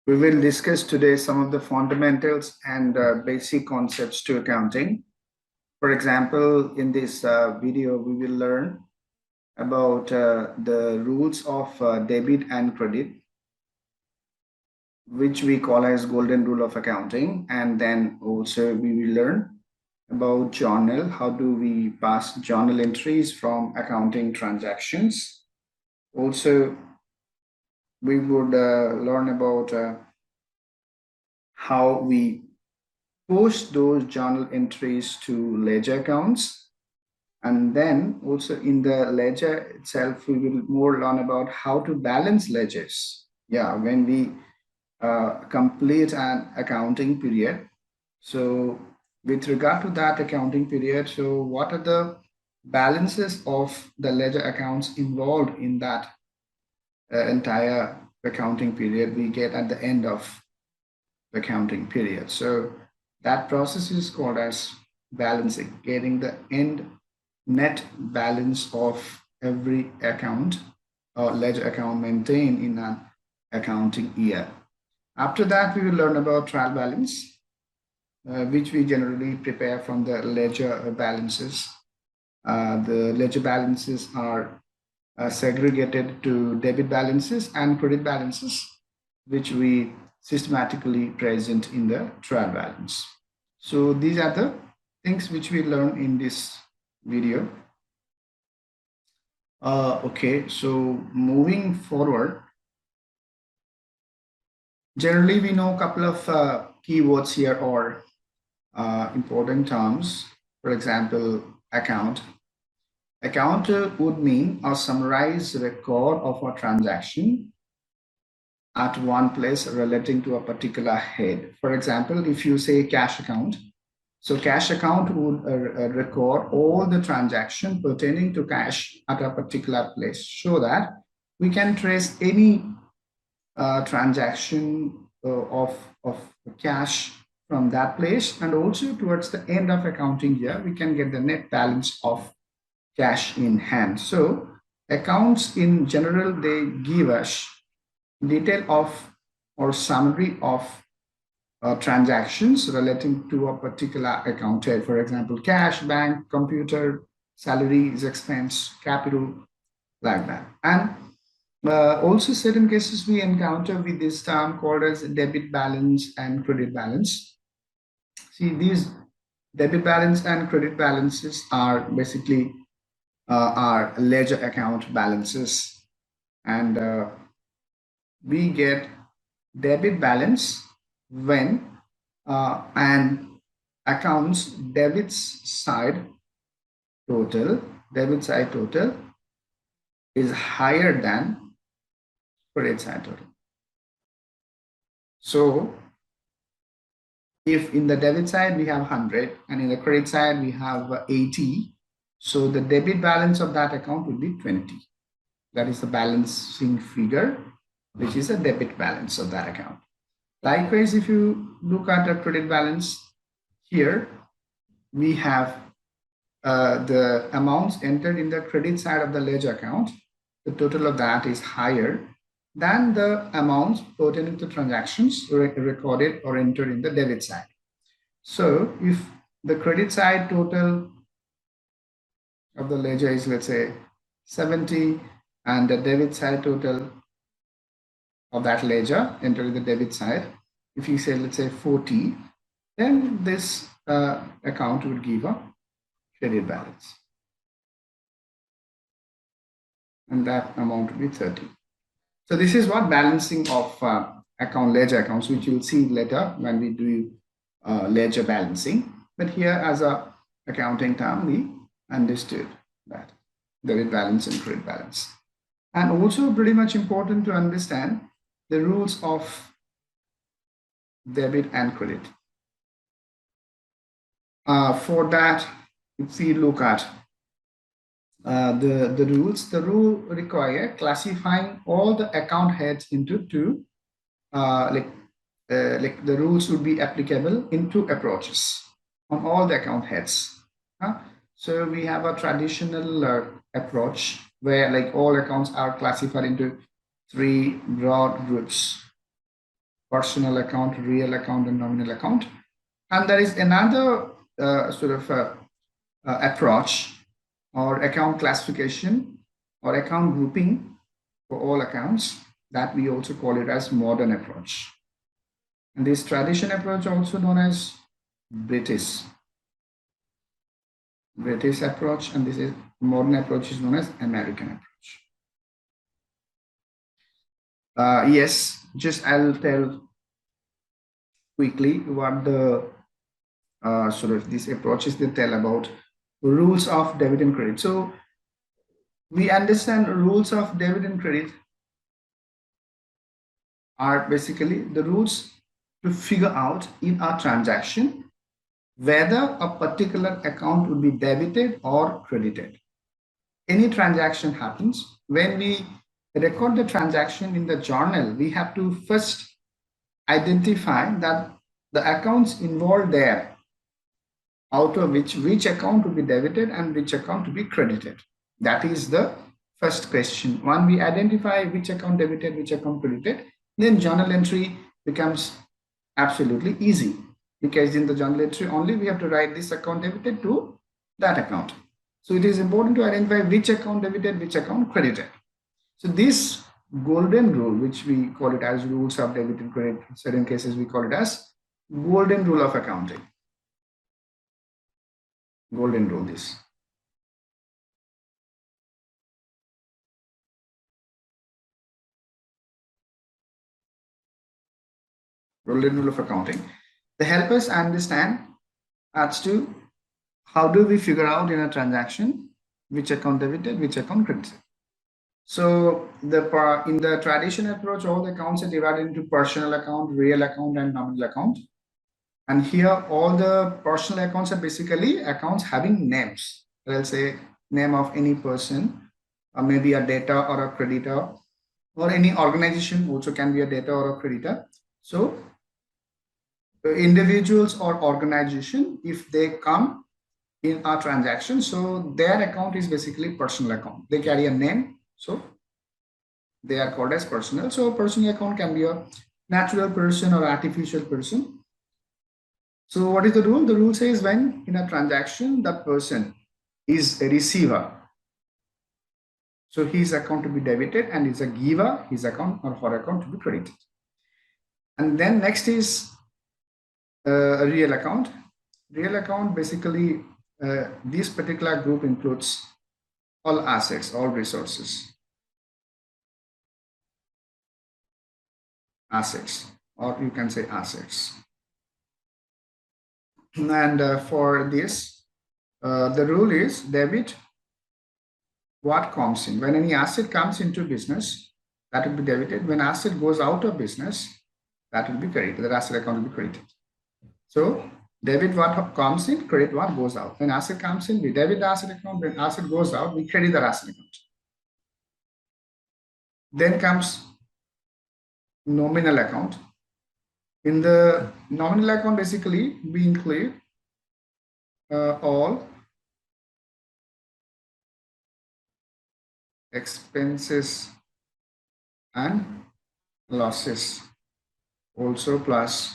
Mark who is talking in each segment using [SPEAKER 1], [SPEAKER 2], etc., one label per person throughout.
[SPEAKER 1] We will discuss today some of the fundamentals and basic concepts to accounting. For example, in this video, we will learn about the rules of debit and credit, which we call as golden rule of accounting. And then also we will learn about journal. How do we pass journal entries from accounting transactions? Also, we would learn about how we post those journal entries to ledger accounts. And then also in the ledger itself, we will more learn about how to balance ledgers. Yeah, when we complete an accounting period. So with regard to that accounting period, so what are the balances of the ledger accounts involved in that entire accounting period we get at the end of the accounting period. So that process is called as balancing, getting the end net balance of every account or ledger account maintained in an accounting year. After that, we will learn about trial balance, which we generally prepare from the ledger balances. The ledger balances are segregated to debit balances and credit balances, which we systematically present in the trial balance. So these are the things which we learn in this video. Okay, so moving forward, generally we know a couple of keywords here or important terms. For example, account. Account would mean a summarized record of a transaction at one place relating to a particular head. For example, if you say cash account, so cash account would record all the transaction pertaining to cash at a particular place so that we can trace any transaction of cash from that place, and also towards the end of accounting year, we can get the net balance of cash in hand. So accounts in general, they give us detail of or summary of transactions relating to a particular account head. For example, cash, bank, computer, salaries, expense, capital, like that. And also certain cases we encounter with this term called as debit balance and credit balance. See, these debit balance and credit balances are basically our ledger account balances, and we get debit balance when an account's debit side total is higher than credit side total. So if in the debit side we have 100 and in the credit side we have 80, so the debit balance of that account will be 20. That is the balancing figure, which is a debit balance of that account. Likewise, if you look at a credit balance, here we have the amounts entered in the credit side of the ledger account. The total of that is higher than the amounts pertaining to transactions recorded or entered in the debit side. So if the credit side total of the ledger is, let's say, 70, and the debit side total of that ledger entered in the debit side, if you say, let's say, 40, then this account would give a credit balance. And that amount would be 30. So this is what balancing of ledger accounts, which you'll see later when we do ledger balancing. But here, as a accounting term, we understood that debit balance and credit balance. And also pretty much important to understand the rules of debit and credit. For that, if we look at the rules, the rule require classifying all the account heads into two, like the rules would be applicable in two approaches on all the account heads. So we have a traditional approach where like all accounts are classified into three broad groups. personal account, real account, and nominal account. And there is another approach or account classification or account grouping for all accounts that we also call it as modern approach. And this tradition approach also known as British approach, and this is modern approach is known as American approach. Yes, just I'll tell quickly what the these approaches they tell about rules of debit and credit. So we understand rules of debit and credit are basically the rules to figure out in a transaction whether a particular account will be debited or credited. Any transaction happens, when we record the transaction in the journal, we have to first identify that the accounts involved there, out of which account will be debited and which account will be credited. That is the first question. When we identify which account debited, which account credited, then journal entry becomes absolutely easy, because in the journal entry only we have to write this account debited to that account. So it is important to identify which account debited, which account credited. So this golden rule, which we call it as rules of debit and credit, in certain cases we call it as golden rule of accounting. Golden rule this. Golden rule of accounting. They help us understand as to how do we figure out in a transaction which account debited, which account credited. So in the traditional approach, all the accounts are divided into personal account, real account, and nominal account. And here, all the personal accounts are basically accounts having names. Let's say name of any person, or maybe a debtor or a creditor, or any organization also can be a debtor or a creditor. So individuals or organization, if they come in a transaction, so their account is basically personal account. They carry a name, so they are called as personal. So personal account can be a natural person or artificial person. So what is the rule? The rule says when in a transaction, that person is a receiver, so his account to be debited, and is a giver, his account or her account to be credited. And then next is a real account. Real account, basically, this particular group includes all assets, all resources. Assets, or you can say assets. And for this, the rule is debit what comes in. When any asset comes into business, that will be debited. When asset goes out of business, that will be credited. The asset account will be credited. So debit what comes in, credit what goes out. When asset comes in, we debit the asset account. When asset goes out, we credit the asset account. Then comes nominal account. In the nominal account, basically, we include all expenses and losses, also plus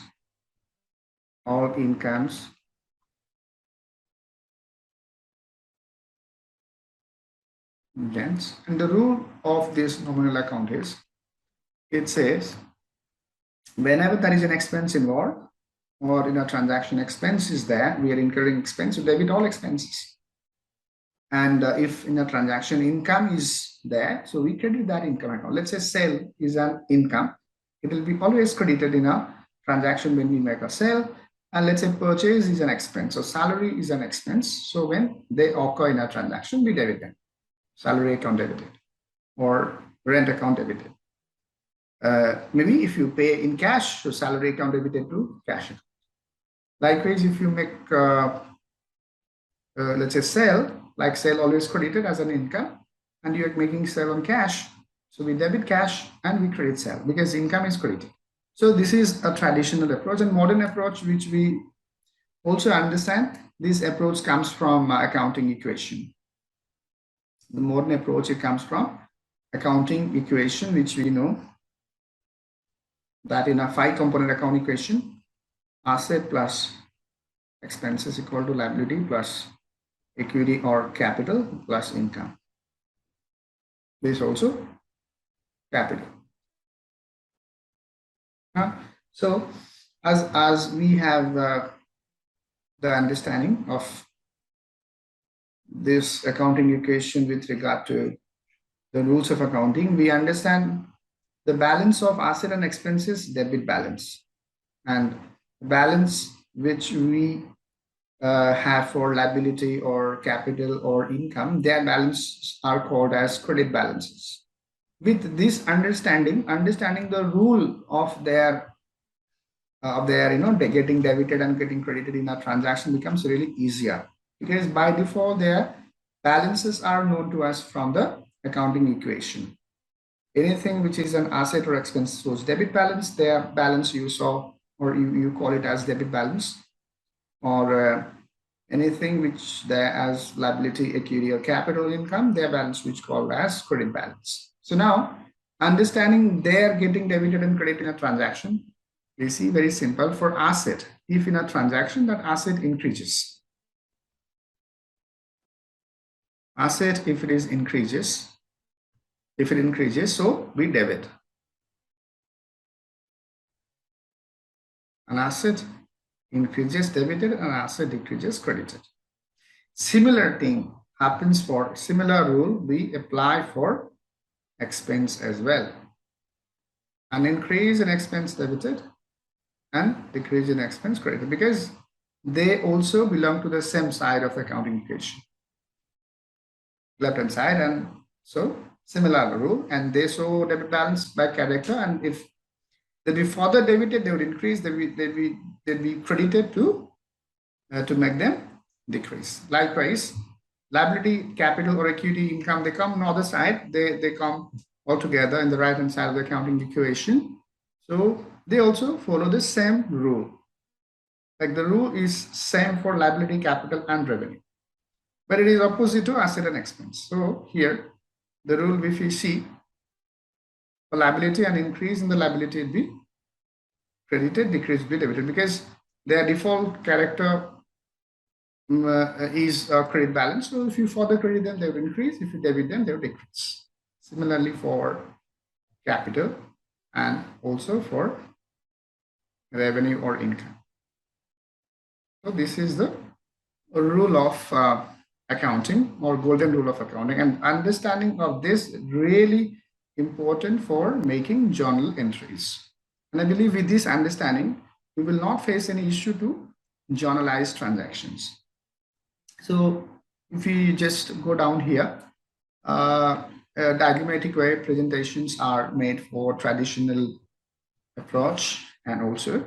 [SPEAKER 1] all incomes gains. And the rule of this nominal account is, it says whenever there is an expense involved, or in a transaction expense is there, we are incurring expense, so debit all expenses. And if in a transaction income is there, so we credit that income account. Let's say sale is an income, it will be always credited in a transaction when we make a sale. And let's say purchase is an expense, so salary is an expense, so when they occur in a transaction, we debit them. Salary account debited or rent account debited. Maybe if you pay in cash, so salary account debited to cash account. Likewise, if you make let's say sale, like sale always credited as an income, and you're making sale on cash, so we debit cash and we credit sale because income is credited. So this is a traditional approach. And modern approach, which we also understand, this approach comes from accounting equation. The modern approach, it comes from accounting equation, which we know that in a 5-component account equation, asset plus expenses equal to liability plus equity or capital plus income. This is also capital. So as we have the understanding of this accounting equation with regard to the rules of accounting, we understand the balance of asset and expenses, debit balance, and balance which we have for liability or capital or income, their balances are called as credit balances. With this understanding the rule of their getting debited and getting credited in a transaction becomes really easier, because by default their balances are known to us from the accounting equation. Anything which is an asset or expense shows debit balance, their balance you saw, or you call it as debit balance, or anything which there as liability, equity, or capital income, their balance which called as credit balance. So now, understanding their getting debited and credited in a transaction, we see very simple. For asset, if in a transaction that asset increases, asset if it increases, so we debit. An asset increases, debited, an asset decreases, credited. Similar thing happens for similar rule we apply for expense as well. An increase in expense debited and decrease in expense credited, because they also belong to the same side of the accounting equation, left hand side, and so similar rule, and they show debit balance by character, and if they be further debited, they would increase, they'd be credited to make them decrease. Likewise, liability, capital, or equity, income, they come on the other side, they come all together in the right hand side of the accounting equation. So they also follow the same rule. Like the rule is same for liability, capital, and revenue, but it is opposite to asset and expense. So here the rule, if we see for liability, an increase in the liability will be credited, decrease will be debited, because their default character is credit balance. So if you further credit them, they will increase. If you debit them, they will decrease. Similarly for capital and also for revenue or income. So this is the rule of accounting, or golden rule of accounting, and understanding of this really important for making journal entries. And I believe with this understanding, we will not face any issue to journalize transactions. So if we just go down here, diagrammatic way presentations are made for traditional approach and also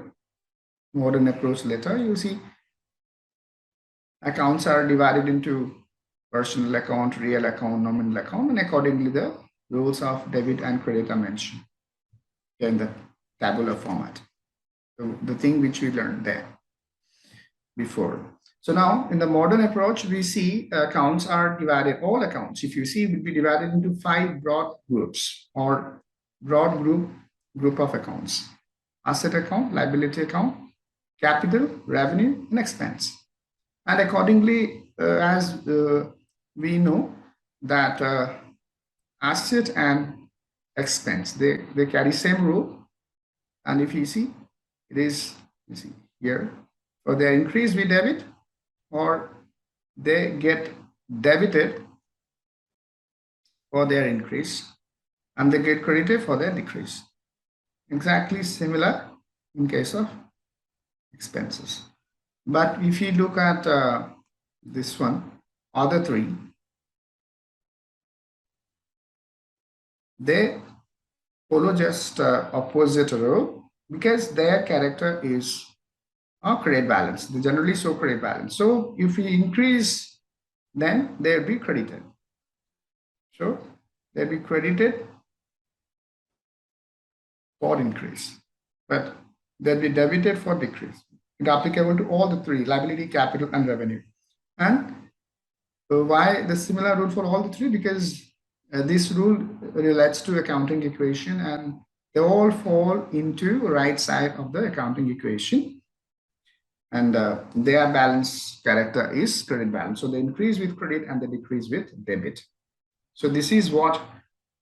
[SPEAKER 1] modern approach later. You see accounts are divided into personal account, real account, nominal account, and accordingly the rules of debit and credit are mentioned in the tabular format. So the thing which we learned there before. So now in the modern approach, we see accounts are divided, all accounts, if you see, will be divided into 5 broad groups, or broad group of accounts: asset account, liability account, capital, revenue, and expense. And accordingly, as we know that asset and expense, they carry same rule. And if you see, it is, you see here, for their increase we debit, or they get debited for their increase, and they get credited for their decrease. Exactly similar in case of expenses. But if you look at this one, other 3, they follow just opposite rule, because their character is a credit balance. They generally show credit balance. So if we increase, then they'll be credited. So they'll be credited for increase, but they'll be debited for decrease. It's applicable to all the 3: liability, capital, and revenue. And why the similar rule for all the 3? Because this rule relates to accounting equation, and They all fall into right side of the accounting equation, and their balance character is credit balance. So they increase with credit and they decrease with debit. So this is what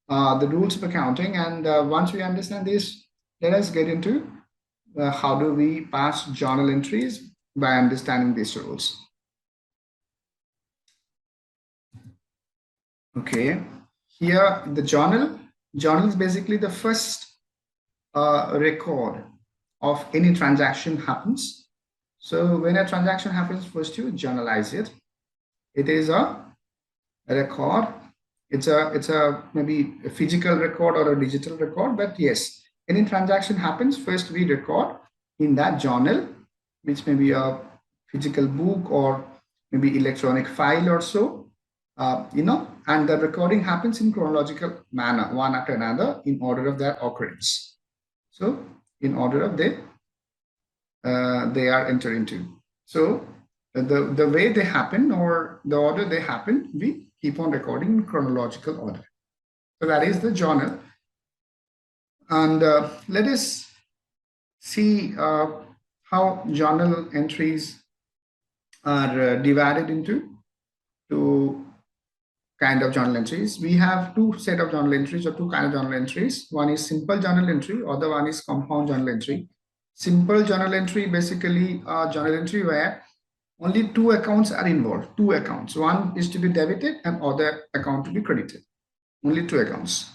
[SPEAKER 1] the rules of accounting. And once we understand this, let us get into how do we pass journal entries by understanding these rules. Okay, here the journal is basically the first record of any transaction happens. So when a transaction happens, first you journalize it. It is a record. It's a maybe a physical record or a digital record, but yes, any transaction happens, first we record in that journal, which may be a physical book or maybe electronic file or so, and the recording happens in chronological manner, one after another, in order of their occurrence. So in order of they are entered into. So the way they happen or the order they happen, we keep on recording in chronological order. So that is the journal. And let us see how journal entries are divided into two kind of journal entries. We have two set of journal entries or two kind of journal entries. One is simple journal entry, other one is compound journal entry. Simple journal entry, basically a journal entry where only two accounts are involved, two accounts. One is to be debited and other account to be credited. Only two accounts.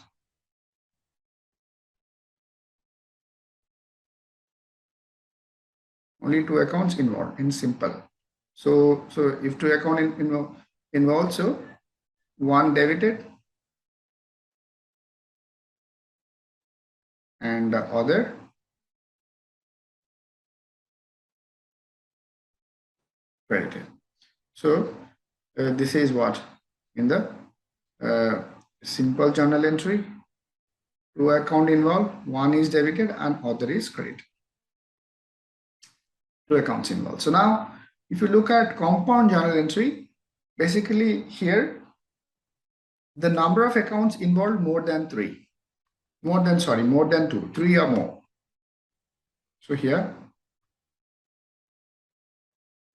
[SPEAKER 1] Only two accounts involved in simple. So if two account involved, so one debited and the other credited. So this is what in the simple journal entry, two account involved, one is debited and other is credited. Two accounts involved. So now if you look at compound journal entry, basically here the number of accounts involved more than two, three or more. So here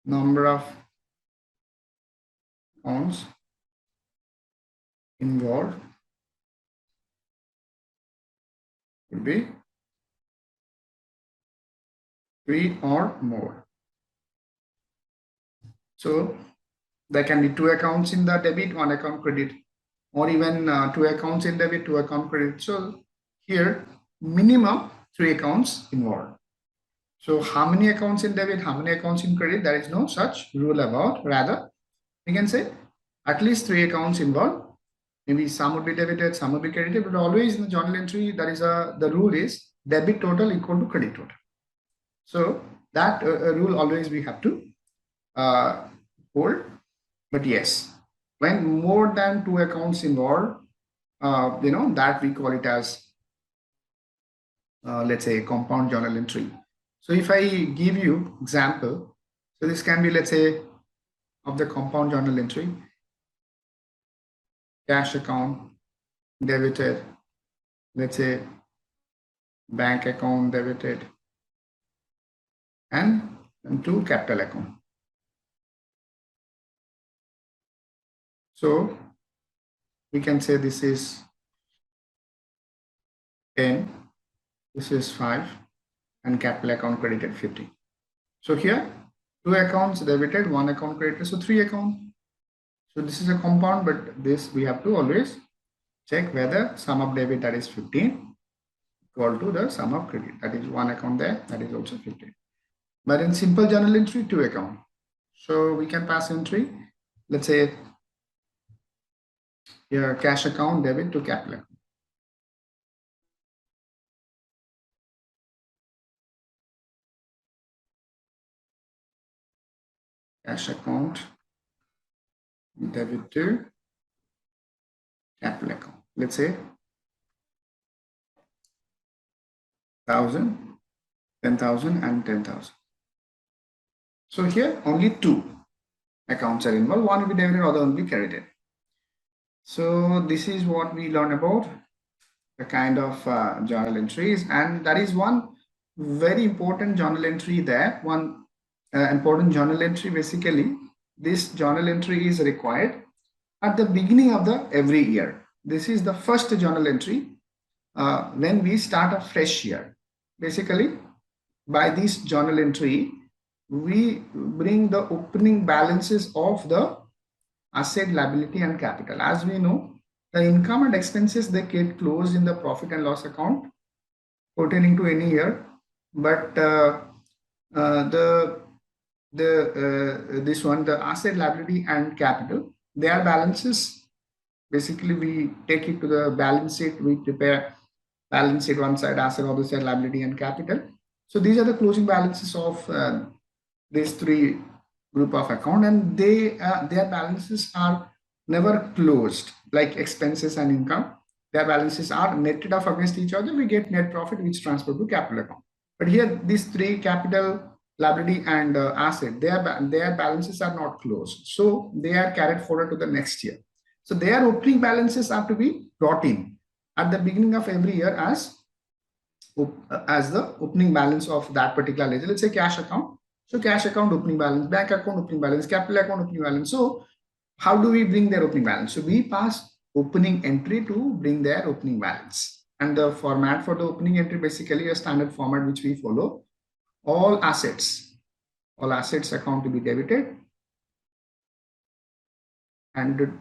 [SPEAKER 1] number of accounts involved would be three or more. So there can be two accounts in the debit, one account credit, or even two accounts in debit, two account credit. So here minimum three accounts involved. So how many accounts in debit, how many accounts in credit, there is no such rule about. Rather, we can say at least three accounts involved. Maybe some would be debited, some would be credited, but always in the journal entry, that is the rule is debit total equal to credit total. So that rule always we have to hold. But yes, when more than two accounts involved, that we call it as let's say compound journal entry. So if I give you example, so this can be, let's say, of the compound journal entry, cash account debited, let's say bank account debited, and two capital account. So we can say this is 10, this is 5, and capital account credited 50. So here two accounts debited, one account credited, so three accounts. So this is a compound, but this we have to always check whether sum of debit, that is 15, equal to the sum of credit, that is one account there, that is also 15. But in simple journal entry, two account. So we can pass entry, let's say here cash account debit to capital account. Cash account debit to capital account. Let's say 1,000, 10,000 and 10,000. So here only two accounts are involved. One will be debited, other will be credited. So this is what we learn about kind of journal entries, and that is one very important journal entry there. One important journal entry, basically, this journal entry is required at the beginning of the every year. This is the first journal entry when we start a fresh year. Basically, by this journal entry, we bring the opening balances of the asset, liability, and capital. As we know, the income and expenses, they get closed in the profit and loss account pertaining to any year, but the this one, the asset, liability, and capital, their balances, basically we take it to the balance sheet. We prepare balance sheet, one side asset, other side liability and capital. So these are the closing balances of these three group of account, and their balances are never closed like expenses and income. Their balances are netted off against each other. We get net profit, which transfer to capital account. But here, these three, capital, liability, and asset, their balances are not closed, so they are carried forward to the next year. So their opening balances are to be brought in at the beginning of every year as the opening balance of that particular ledger. Let's say cash account. So cash account opening balance, bank account opening balance, capital account opening balance. So how do we bring their opening balance? So we pass opening entry to bring their opening balance. And the format for the opening entry, basically a standard format which we follow. All assets account to be debited, and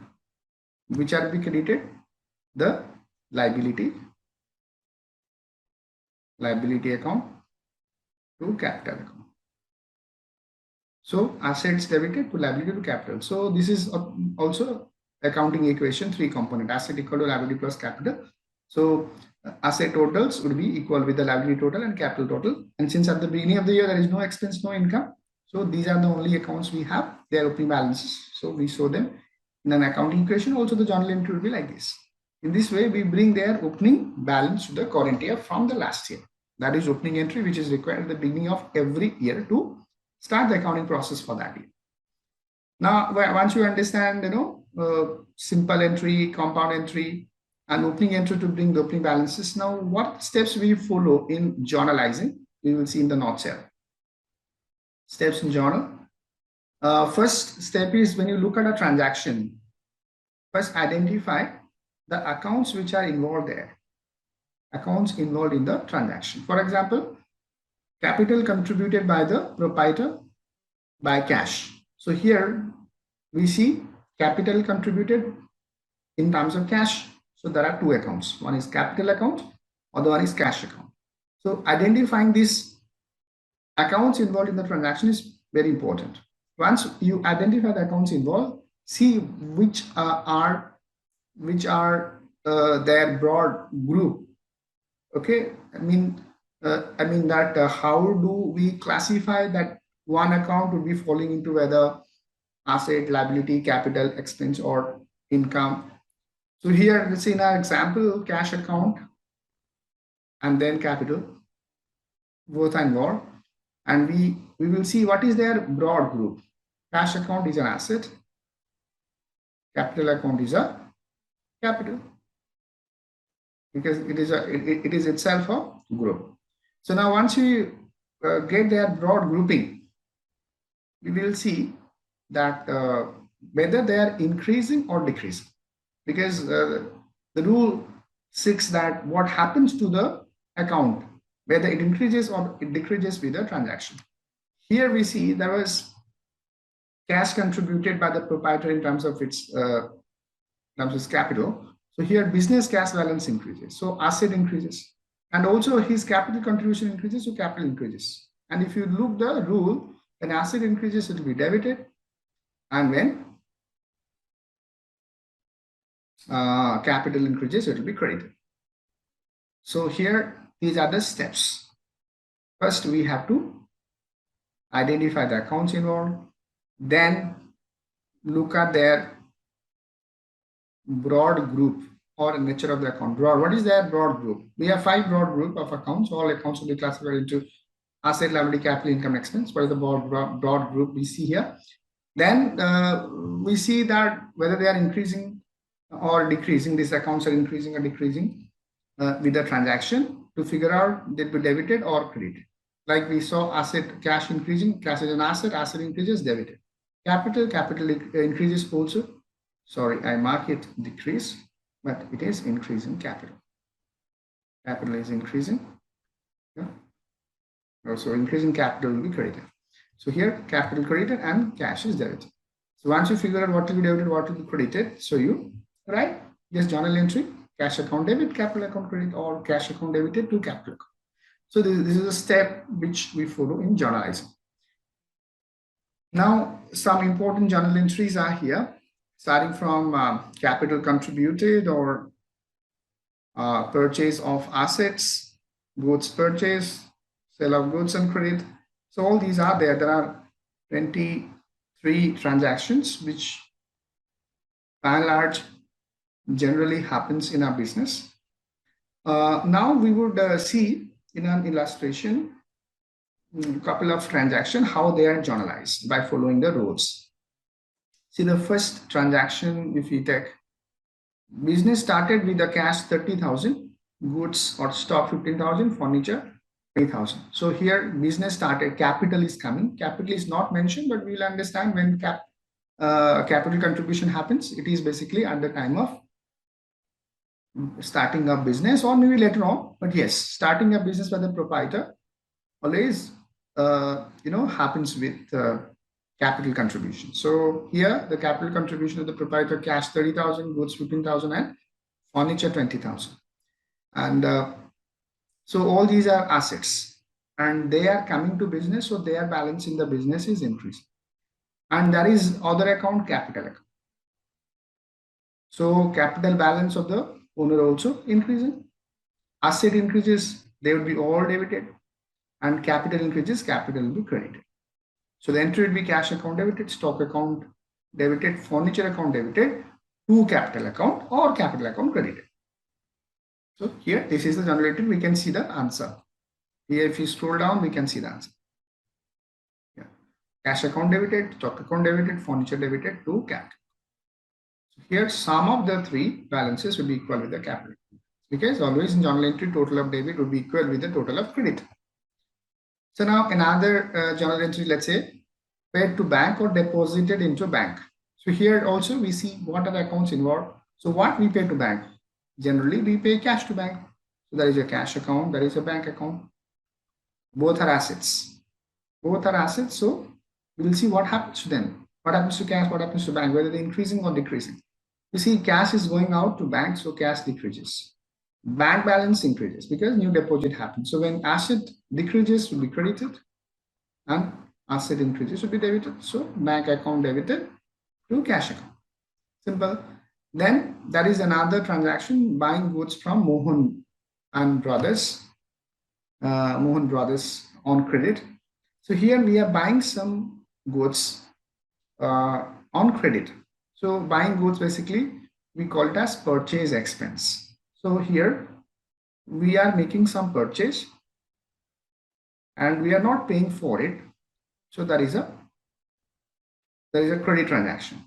[SPEAKER 1] which are to be credited? The liability account to capital account. So assets debited to liability to capital. So this is also accounting equation, three component: asset equal to liability plus capital. So asset totals would be equal with the liability total and capital total. And since at the beginning of the year there is no expense, no income, so these are the only accounts we have, their opening balances. So we show them in an accounting equation. Also the journal entry will be like this. In this way, we bring their opening balance to the current year from the last year. That is opening entry, which is required at the beginning of every year to start the accounting process for that year. Now, once you understand, simple entry, compound entry, and opening entry to bring the opening balances. Now, what steps we follow in journalizing? We will see in the notes here. Steps in journal. First step is when you look at a transaction, first identify the accounts which are involved there. Accounts involved in the transaction. For example, capital contributed by the proprietor by cash. So here we see capital contributed in terms of cash. So there are two accounts. One is capital account, other one is cash account. So identifying these accounts involved in the transaction is very important. Once you identify the accounts involved, see which are their broad group. Okay, I mean that how do we classify that one account would be falling into whether asset, liability, capital, expense, or income. So here, let's say in our example, cash account and then capital, both are involved, and we will see what is their broad group. Cash account is an asset, capital account is a capital, because it is itself a group. So now once you get their broad grouping, we will see that whether they are increasing or decreasing, because the rule says that what happens to the account, whether it increases or it decreases with the transaction. Here we see there was cash contributed by the proprietor in terms of its capital. So here business cash balance increases, so asset increases, and also his capital contribution increases, so capital increases. And if you look the rule, when asset increases, it will be debited, and when capital increases, it will be credited. So here, these are the steps. First, we have to identify the accounts involved, then look at their broad group or nature of the account. Broad, what is their broad group? We have 5 broad group of accounts. All accounts will be classified into asset, liability, capital, income, expense. What is the broad group we see here? Then we see that whether they are increasing or decreasing, these accounts are increasing or decreasing. with the transaction to figure out did be debited or credited. Like we saw asset cash increasing, cash is an asset increases, debited. Capital increases also. Sorry, I mark it decrease, but it is increasing capital. Capital is increasing. Yeah. Also increasing capital will be credited. So here capital credited and cash is debited. So once you figure out what will be debited, what will be credited, so you write this journal entry, cash account debit, capital account credit, or cash account debited to capital account. So this is a step which we follow in journalizing. Now, some important journal entries are here, starting from capital contributed or purchase of assets, goods purchase, sale of goods and credit. So all these are there. There are 23 transactions which by and large generally happens in our business. Now we would see in an illustration a couple of transactions, how they are journalized by following the rules. See the first transaction, if we take business started with the cash 30,000, goods or stock 15,000, furniture 3,000. So here business started, capital is coming. Capital is not mentioned, but we will understand when capital contribution happens. It is basically at the time of starting a business or maybe later on. But yes, starting a business by the proprietor always happens with capital contribution. So here the capital contribution of the proprietor, cash 30,000, goods 15,000 and furniture 20,000. And so all these are assets and they are coming to business, so their balance in the business is increasing. And that is other account, capital account. So capital balance of the owner also increasing. Asset increases, they will be all debited, and capital increases, capital will be credited. So the entry will be cash account debited, stock account debited, furniture account debited to capital account or capital account credited. So here, this is the journal entry. We can see the answer. Here, if you scroll down, we can see the answer. Yeah. Cash account debited, stock account debited, furniture debited to capital. So here, sum of the three balances will be equal with the capital. Because always in journal entry, total of debit would be equal with the total of credit. So now another journal entry, let's say, paid to bank or deposited into bank. So here also we see what are the accounts involved. So what we pay to bank? Generally, we pay cash to bank. So there is a cash account, there is a bank account. Both are assets. Both are assets. So we will see what happens to them. What happens to cash, what happens to bank, whether they're increasing or decreasing. You see, cash is going out to bank, so cash decreases. Bank balance increases because new deposit happens. So when asset decreases, will be credited and asset increases will be debited. So bank account debited to cash account. Simple. Then there is another transaction, buying goods from Mohan and Brothers. Mohan Brothers on credit. So here we are buying some goods on credit. So buying goods, basically we call it as purchase expense. So here we are making some purchase and we are not paying for it. So there is a credit transaction.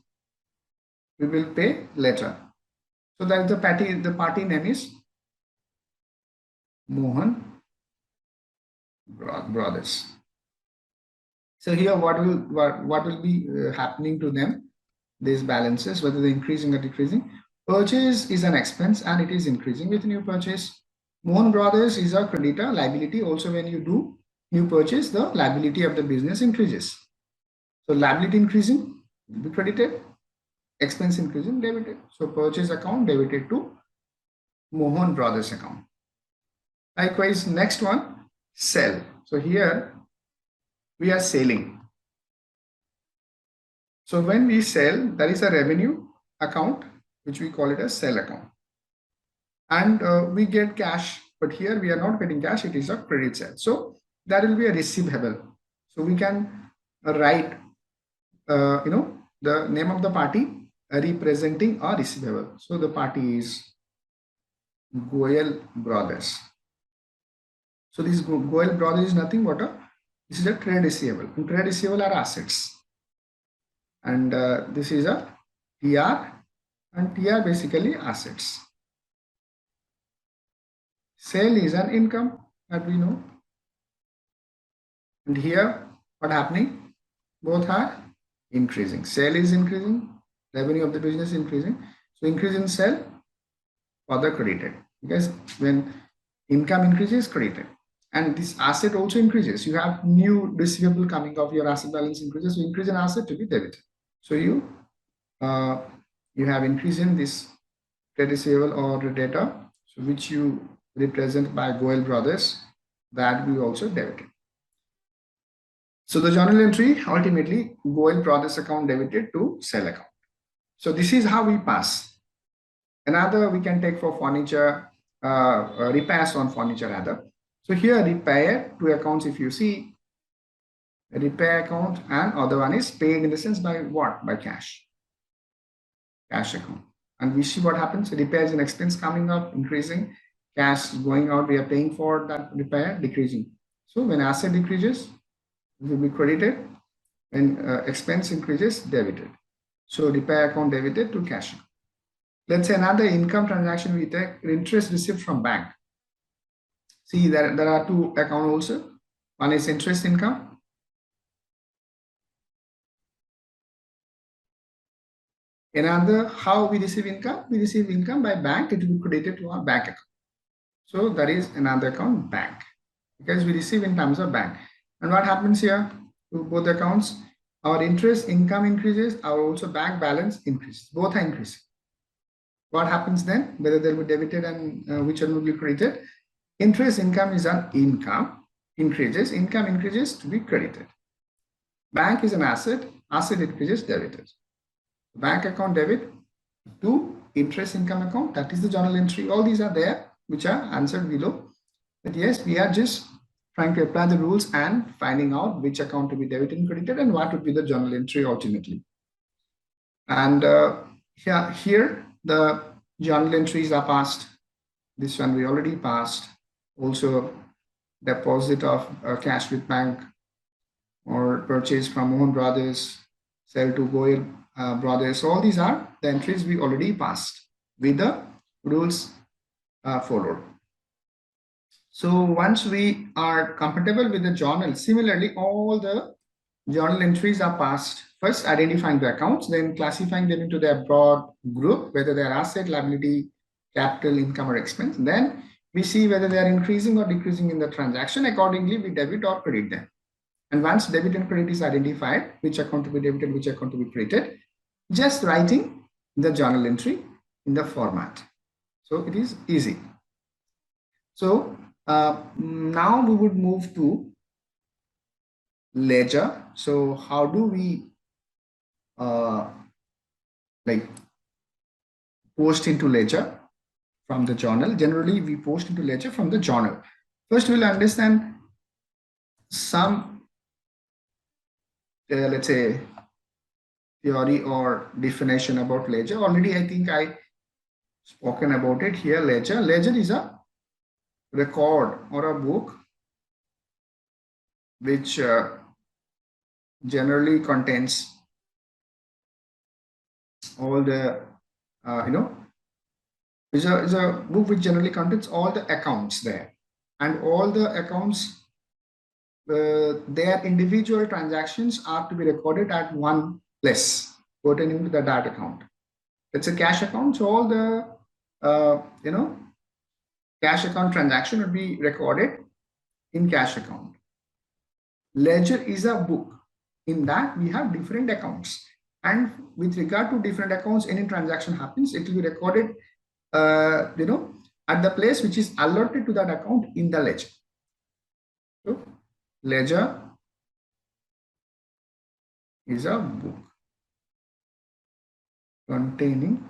[SPEAKER 1] We will pay later. So that the party name is Mohan Brothers. So here what will be happening to them? These balances, whether they're increasing or decreasing. Purchase is an expense and it is increasing with new purchase. Mohan Brothers is a creditor, liability. Also, when you do new purchase, the liability of the business increases. So liability increasing will be credited, expense increasing, debited. So purchase account debited to Mohan Brothers account. Likewise, next one, sell. So here we are selling. So when we sell, there is a revenue account, which we call it a sell account. And we get cash, but here we are not getting cash, it is a credit sale. So that will be a receivable. So we can write, the name of the party representing a receivable. So the party is Goyal Brothers. So this Goyal Brothers is nothing but this is a trade receivable. And trade receivable are assets. And this is a TR, and TR basically assets. Sale is an income that we know. And here, what happening? Both are increasing. Sale is increasing, revenue of the business is increasing. So increase in sale, further credited. Because when income increases, credited. And this asset also increases. You have new receivable coming off, your asset balance increases. So increase in asset to be debited. So uh, you have increase in this trade receivable or data, so which you represent by Goel brothers, that we also debited. So the journal entry ultimately Goel brothers account debited to sell account. So this is how we pass. Another we can take for furniture, repairs on furniture rather. So here repair to accounts, if you see repair account, and other one is paid in the sense by what? By cash account. And we see what happens. Repairs and expense coming up, increasing, cash going out, we are paying for that repair, decreasing. So when asset decreases, it will be credited. When expense increases, debited. So repair account debited to cash account. Let's say another income transaction, we take interest received from bank. See, there are two accounts also. One is interest income. Another, how we receive income? We receive income by bank, it will be credited to our bank account. So that is another account, bank, because we receive in terms of bank. And what happens here to both accounts? Our interest income increases, our also bank balance increases. Both are increasing. What happens then? Whether they will be debited and which one will be credited? Interest income is an income, increases, income increases to be credited. Bank is an asset, asset increases, debited. Bank account debit to interest income account, that is the journal entry. All these are there, which are answered below. But yes, we are just trying to apply the rules and finding out which account to be debited and credited and what would be the journal entry ultimately. And here the journal entries are passed. This one we already passed. Also deposit of cash with bank or purchase from Mohan Brothers, sell to Goyal Brothers. All these are the entries we already passed with the rules followed. So once we are comfortable with the journal, similarly, all the journal entries are passed. First, identifying the accounts, then classifying them into their broad group, whether they are asset, liability, capital, income, or expense. Then we see whether they are increasing or decreasing in the transaction. Accordingly, we debit or credit them. And once debit and credit is identified, which account to be debited, which account to be credited, just writing the journal entry in the format. So it is easy. So now we would move to ledger. So how do we like post into ledger from the journal? Generally, we post into ledger from the journal. First, we'll understand some, let's say, theory or definition about ledger. Already, I think I spoken about it here. Ledger is a record or a book which generally contains all the is a book which generally contains all the accounts there, and all the accounts, their individual transactions are to be recorded at one place pertaining to that account. It's a cash account, so all the cash account transaction would be recorded in cash account. Ledger is a book. In that we have different accounts, and with regard to different accounts, any transaction happens, it will be recorded at the place which is allotted to that account in the ledger. So ledger is a book containing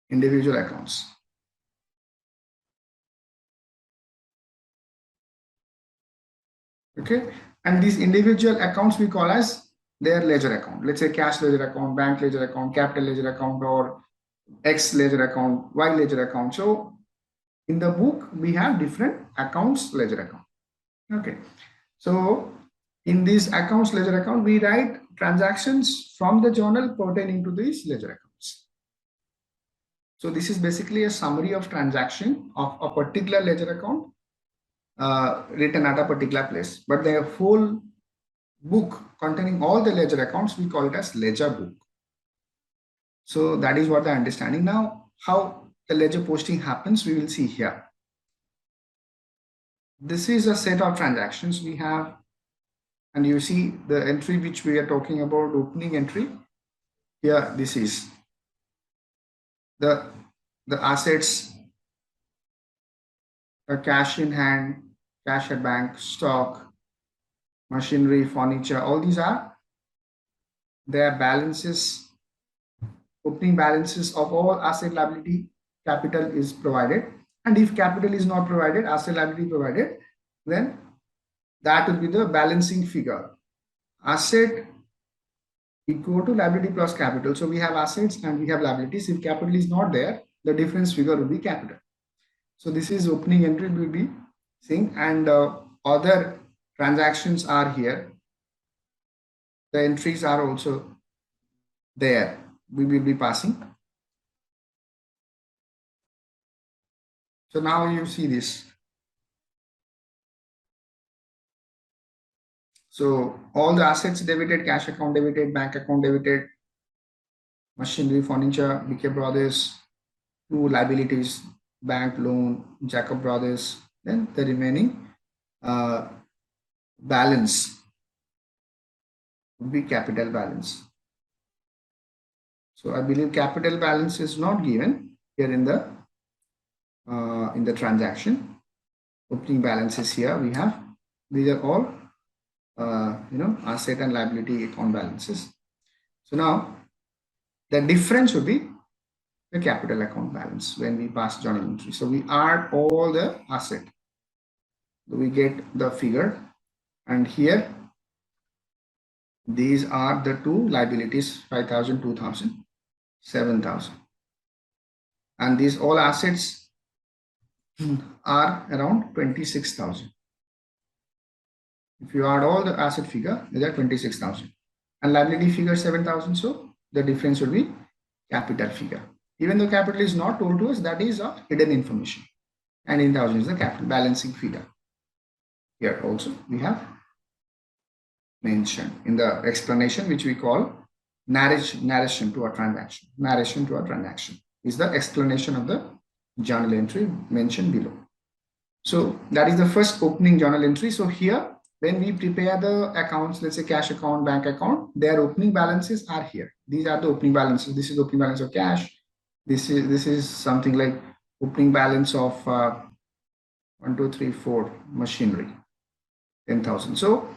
[SPEAKER 1] individual accounts. Okay, and these individual accounts we call as their ledger account. Let's say cash ledger account, bank ledger account, capital ledger account, or X ledger account, Y ledger account. So in the book we have different accounts ledger account. Okay, so in this accounts ledger account we write transactions from the journal pertaining to these ledger accounts. So this is basically a summary of transaction of a particular ledger account written at a particular place. But the whole book containing all the ledger accounts, we call it as ledger book. So that is what the understanding. Now, how the ledger posting happens, we will see here. This is a set of transactions we have, and you see the entry which we are talking about, opening entry. Here, this is the assets, cash in hand, cash at bank, stock, machinery, furniture, all these are their balances, opening balances of all asset, liability, capital is provided. And if capital is not provided, asset, liability provided, then that will be the balancing figure. Asset equal to liability plus capital. So we have assets and we have liabilities. If capital is not there, the difference figure will be capital. So this is opening entry will be seeing, and other transactions are here. The entries are also there. We will be passing. So now you see this. So all the assets debited, cash account debited, bank account debited, machinery, furniture, BK Brothers, two liabilities, bank loan, Jacob Brothers, then the remaining balance would be capital balance. So I believe capital balance is not given here in the transaction. Opening balances here we have. These are all asset and liability account balances. So now the difference would be the capital account balance when we pass journal entry. So we add all the asset. We get the figure, and here these are the two liabilities, 5,000, 2,000, 7,000. And these all assets are around 26,000. If you add all the asset figure, they are 26,000. And liability figure 7,000. So the difference will be capital figure. Even though capital is not told to us, that is a hidden information. And in thousand is the capital balancing figure. Here also we have mentioned in the explanation, which we call narration to a transaction. Narration to a transaction is the explanation of the journal entry mentioned below. So that is the first opening journal entry. So here, when we prepare the accounts, let's say cash account, bank account, their opening balances are here. These are the opening balances. This is opening balance of cash. This is something like opening balance of 1, 2, 3, 4 machinery, 10,000. So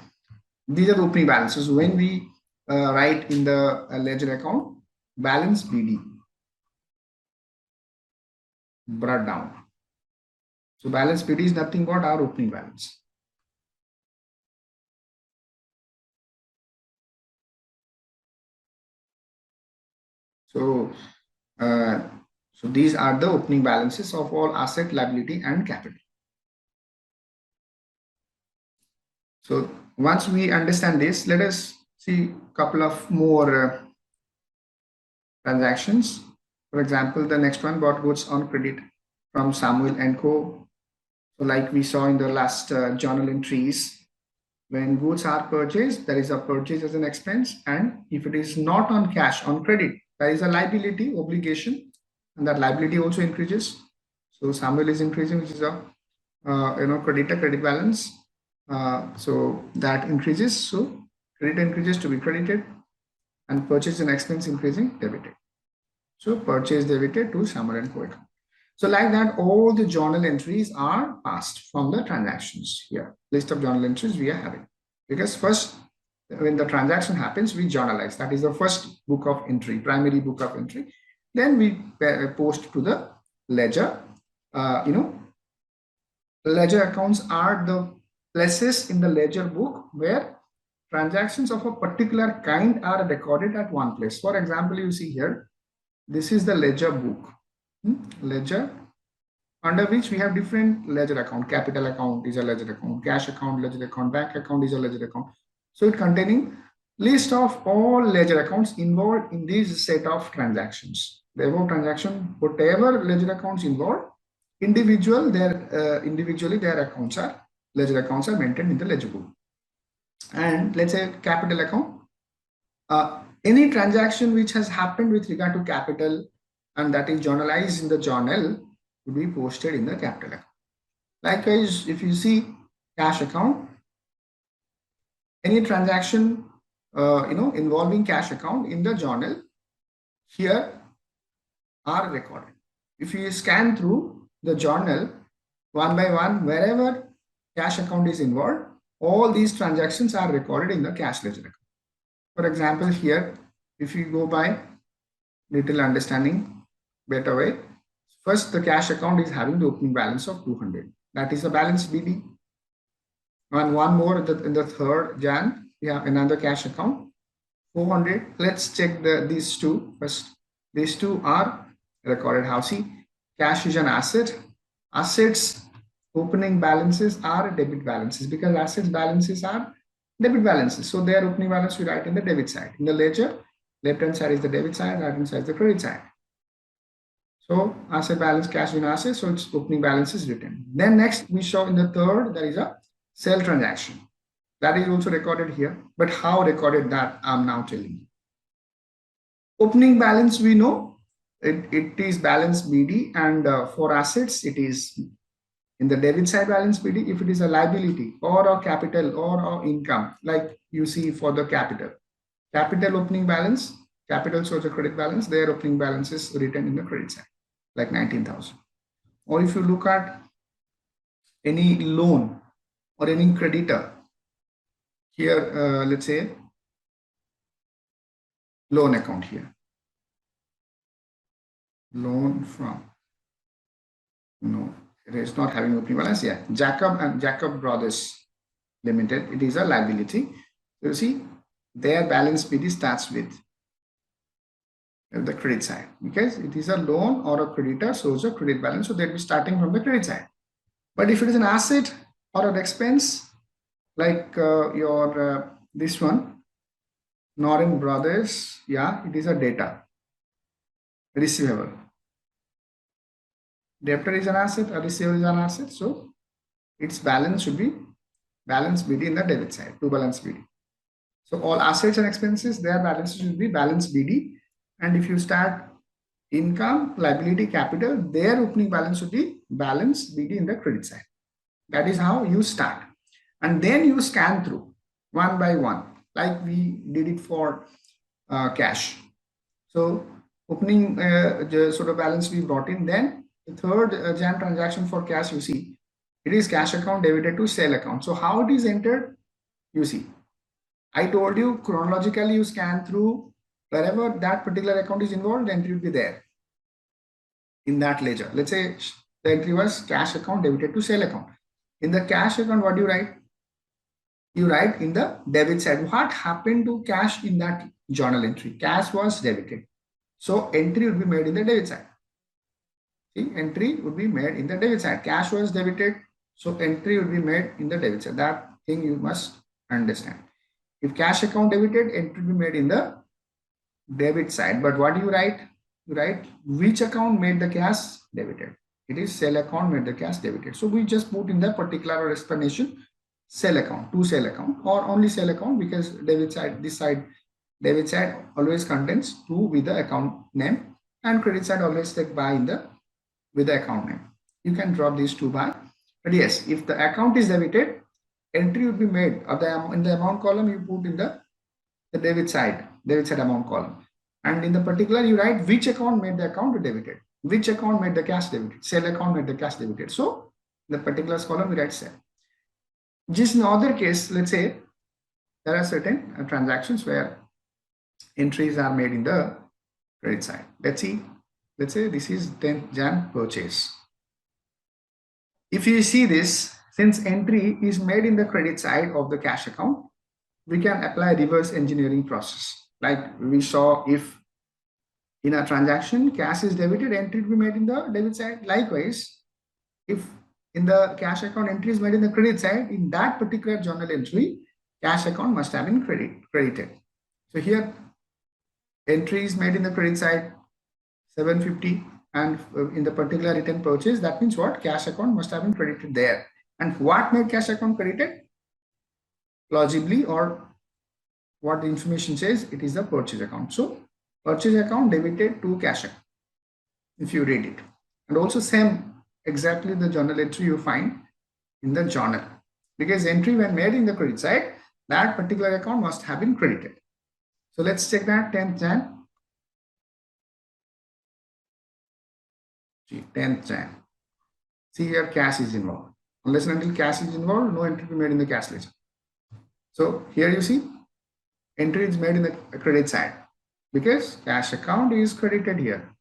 [SPEAKER 1] these are the opening balances. When we write in the ledger account, balance BD, brought down. So balance BD is nothing but our opening balance. So these are the opening balances of all asset, liability, and capital. So once we understand this, let us see a couple of more transactions. For example, the next one, bought goods on credit from Samuel and Co. So like we saw in the last journal entries, when goods are purchased, there is a purchase as an expense. And if it is not on cash, on credit, there is a liability obligation, and that liability also increases. So Samuel is increasing, which is a credit balance. So that increases. So credit increases to be credited, and purchase and expense increasing, debited. So purchase debited to Samuel and Co. account. So like that, all the journal entries are passed from the transactions here. List of journal entries we are having. Because first, when the transaction happens, we journalize. That is the first book of entry, primary book of entry. Then we post to the ledger. The ledger accounts are the places in the ledger book where transactions of a particular kind are recorded at one place. For example, you see here, this is the ledger book. Ledger, under which we have different ledger account. Capital account is a ledger account, cash account, ledger account, bank account is a ledger account. So it containing list of all ledger accounts involved in this set of transactions. the above transaction, whatever ledger accounts involved, individually their accounts are ledger accounts are maintained in the ledger book. And let's say capital account, any transaction which has happened with regard to capital and that is journalized in the journal will be posted in the capital account. Likewise, if you see cash account, any transaction involving cash account in the journal here are recorded. If you scan through the journal one by one, wherever cash account is involved, all these transactions are recorded in the cash ledger account. For example, here, if you go by little understanding better way, first the cash account is having the opening balance of 200. That is the balance BD. And one more in the third Jan, we have another cash account, 400. Let's check these two first. These two are recorded. How? See, cash is an asset. Assets opening balances are debit balances because assets balances are debit balances. So their opening balance we write in the debit side. In the ledger, left hand side is the debit side, right hand side is the credit side. So asset balance, cash in asset, so its opening balance is written. Then next we show in the third, there is a sale transaction. That is also recorded here. But how recorded that I'm now telling you. Opening balance we know it is balance BD, and for assets it is in the debit side balance BD. If it is a liability or a capital or income, like you see for the capital opening balance, capital shows a credit balance, their opening balance is written in the credit side, like 19,000. Or if you look at any loan or any creditor, here let's say loan account here, loan from, no, it is not having opening balance. Yeah, Jacob Brothers Limited, it is a liability. You see their balance BD starts with the credit side because it is a loan or a creditor shows a credit balance, so they'll be starting from the credit side. But if it is an asset or an expense, like your this one, Noren Brothers, yeah, it is a data receivable. Debtor is an asset, a receivable is an asset, so its balance should be balance BD in the debit side, to balance BD. So all assets and expenses, their balances should be balance BD. And if you start income, liability, capital, their opening balance should be balance BD in the credit side. That is how you start. And then you scan through one by one, like we did it for cash. So opening sort of balance we brought in. Then the third Jan transaction for cash, you see, it is cash account debited to sale account. So how it is entered, you see. I told you chronologically you scan through wherever that particular account is involved, the entry will be there in that ledger. Let's say the entry was cash account debited to sale account. In the cash account, what do you write? You write in the debit side. What happened to cash in that journal entry? Cash was debited. So entry would be made in the debit side. See, entry would be made in the debit side. Cash was debited. So entry would be made in the debit side. That thing you must understand. If cash account debited, entry will be made in the debit side. But what do you write? You write which account made the cash debited. It is sale account made the cash debited. So we just put in the particular explanation sale account, to sale account, or only sale account, because debit side, this side, debit side always contains to with the account name, and credit side always take by in the with the account name. You can drop these two by. But yes, if the account is debited, entry would be made in the amount column. You put in the debit side amount column, and in the particular you write which account made the account debited, which account made the cash debited, sale account made the cash debited. So the particulars column we write sale. Just in other case, let's say there are certain transactions where entries are made in the credit side. Let's say this is 10th Jan purchase. If you see this, since entry is made in the credit side of the cash account, we can apply reverse engineering process. Like we saw, if in a transaction cash is debited, entry will be made in the debit side. Likewise, if in the cash account entry is made in the credit side, in that particular journal entry, cash account must have been credited. So here entry is made in the credit side, 750, and in the particular return purchase, that means what? Cash account must have been credited there. And what made cash account credited? Plausibly, or what the information says, it is the purchase account. So purchase account debited to cash account, if you read it. And also same exactly the journal entry you find in the journal, because entry when made in the credit side, that particular account must have been credited. So let's check that 10th Jan. 10th Jan. See here, cash is involved. Unless and until cash is involved, no entry will be made in the cash ledger. So here you see, entry is made in the credit side because cash account is credited here.